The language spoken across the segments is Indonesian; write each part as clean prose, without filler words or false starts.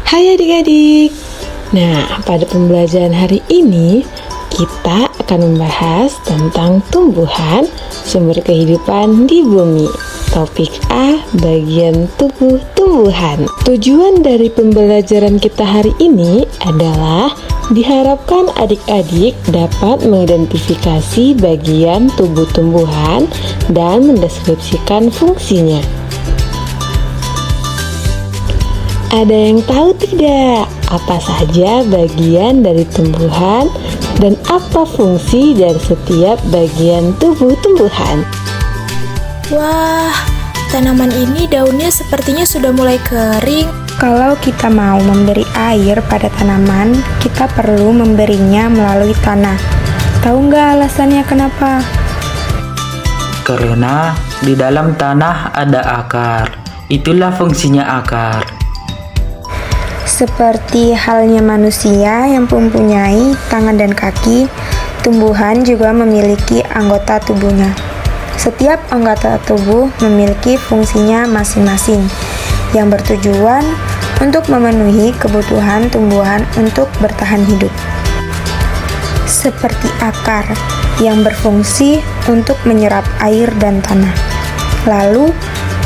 Hai adik-adik. Nah, pada pembelajaran hari ini kita akan membahas tentang tumbuhan sumber kehidupan di bumi. Topik A, bagian tubuh tumbuhan. Tujuan dari pembelajaran kita hari ini adalah diharapkan adik-adik dapat mengidentifikasi bagian tubuh tumbuhan dan mendeskripsikan fungsinya. Ada yang tahu tidak apa saja bagian dari tumbuhan dan apa fungsi dari setiap bagian tubuh tumbuhan? Wah, tanaman ini daunnya sepertinya sudah mulai kering. Kalau kita mau memberi air pada tanaman, kita perlu memberinya melalui tanah. Tahu nggak alasannya kenapa? Karena di dalam tanah ada akar. Itulah fungsinya akar. Seperti halnya manusia yang mempunyai tangan dan kaki, tumbuhan juga memiliki anggota tubuhnya. Setiap anggota tubuh memiliki fungsinya masing-masing yang bertujuan untuk memenuhi kebutuhan tumbuhan untuk bertahan hidup. Seperti akar yang berfungsi untuk menyerap air dan tanah. Lalu,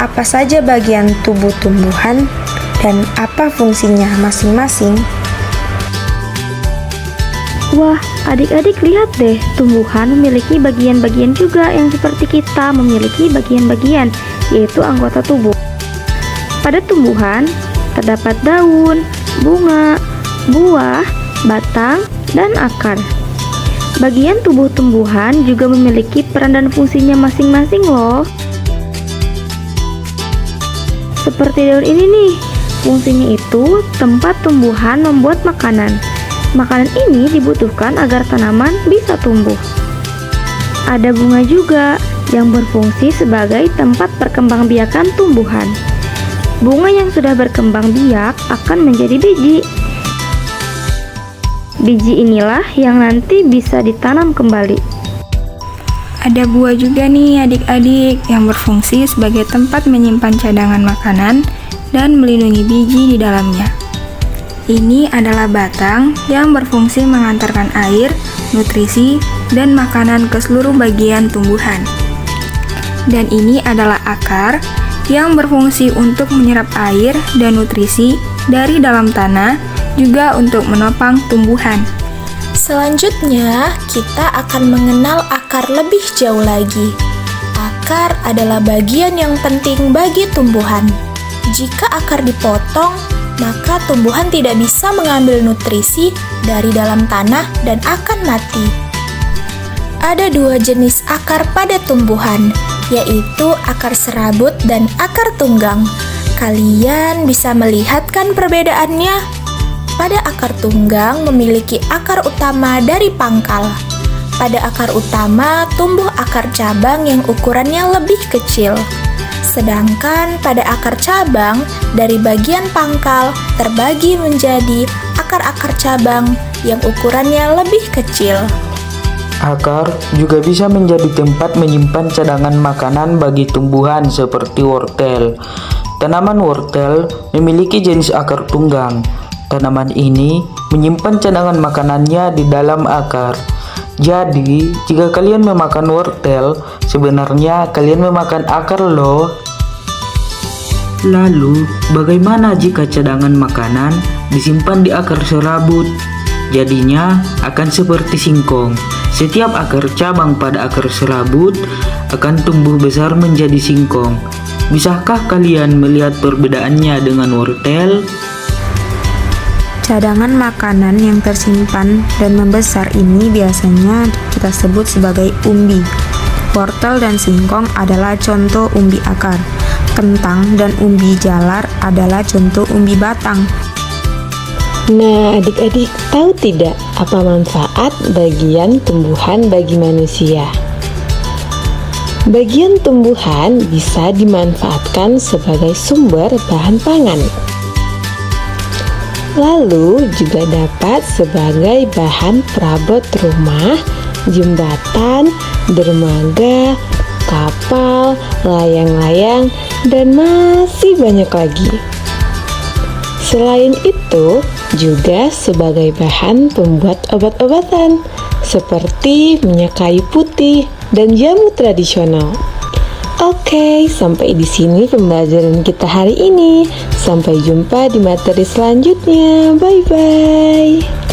apa saja bagian tubuh tumbuhan dan apa fungsinya masing-masing? Wah, adik-adik lihat deh, tumbuhan memiliki bagian-bagian juga yang seperti kita memiliki bagian-bagian, yaitu anggota tubuh. Pada tumbuhan, terdapat daun, bunga, buah, batang, dan akar. Bagian tubuh tumbuhan juga memiliki peran dan fungsinya masing-masing loh. Seperti daun ini nih, fungsinya itu tempat tumbuhan membuat makanan. Makanan ini dibutuhkan agar tanaman bisa tumbuh. Ada bunga juga yang berfungsi sebagai tempat perkembangbiakan tumbuhan. Bunga yang sudah berkembang biak akan menjadi biji. Biji inilah yang nanti bisa ditanam kembali. Ada buah juga nih adik-adik yang berfungsi sebagai tempat menyimpan cadangan makanan dan melindungi biji di dalamnya. Ini adalah batang yang berfungsi mengantarkan air, nutrisi, dan makanan ke seluruh bagian tumbuhan. Dan ini adalah akar yang berfungsi untuk menyerap air dan nutrisi dari dalam tanah, juga untuk menopang tumbuhan. Selanjutnya, kita akan mengenal akar lebih jauh lagi. Akar adalah bagian yang penting bagi tumbuhan. Jika akar dipotong, maka tumbuhan tidak bisa mengambil nutrisi dari dalam tanah dan akan mati. Ada dua jenis akar pada tumbuhan, yaitu akar serabut dan akar tunggang. Kalian bisa melihat kan perbedaannya? Pada akar tunggang memiliki akar utama dari pangkal. Pada akar utama tumbuh akar cabang yang ukurannya lebih kecil. Sedangkan pada akar cabang, dari bagian pangkal terbagi menjadi akar-akar cabang yang ukurannya lebih kecil. Akar juga bisa menjadi tempat menyimpan cadangan makanan bagi tumbuhan seperti wortel. Tanaman wortel memiliki jenis akar tunggang. Tanaman ini menyimpan cadangan makanannya di dalam akar. Jadi, jika kalian memakan wortel, sebenarnya kalian memakan akar loh. Lalu, bagaimana jika cadangan makanan disimpan di akar serabut? Jadinya akan seperti singkong. Setiap akar cabang pada akar serabut akan tumbuh besar menjadi singkong. Bisakah kalian melihat perbedaannya dengan wortel? Cadangan makanan yang tersimpan dan membesar ini biasanya kita sebut sebagai umbi. Wortel dan singkong adalah contoh umbi akar. Kentang dan umbi jalar adalah contoh umbi batang. Nah, adik-adik tahu tidak apa manfaat bagian tumbuhan bagi manusia? Bagian tumbuhan bisa dimanfaatkan sebagai sumber bahan pangan. Lalu juga dapat sebagai bahan perabot rumah, jembatan, dermaga, kapal, layang-layang, dan masih banyak lagi. Selain itu, juga sebagai bahan pembuat obat-obatan seperti minyak kayu putih dan jamu tradisional. Oke, sampai di sini pembelajaran kita hari ini. Sampai jumpa di materi selanjutnya. Bye bye.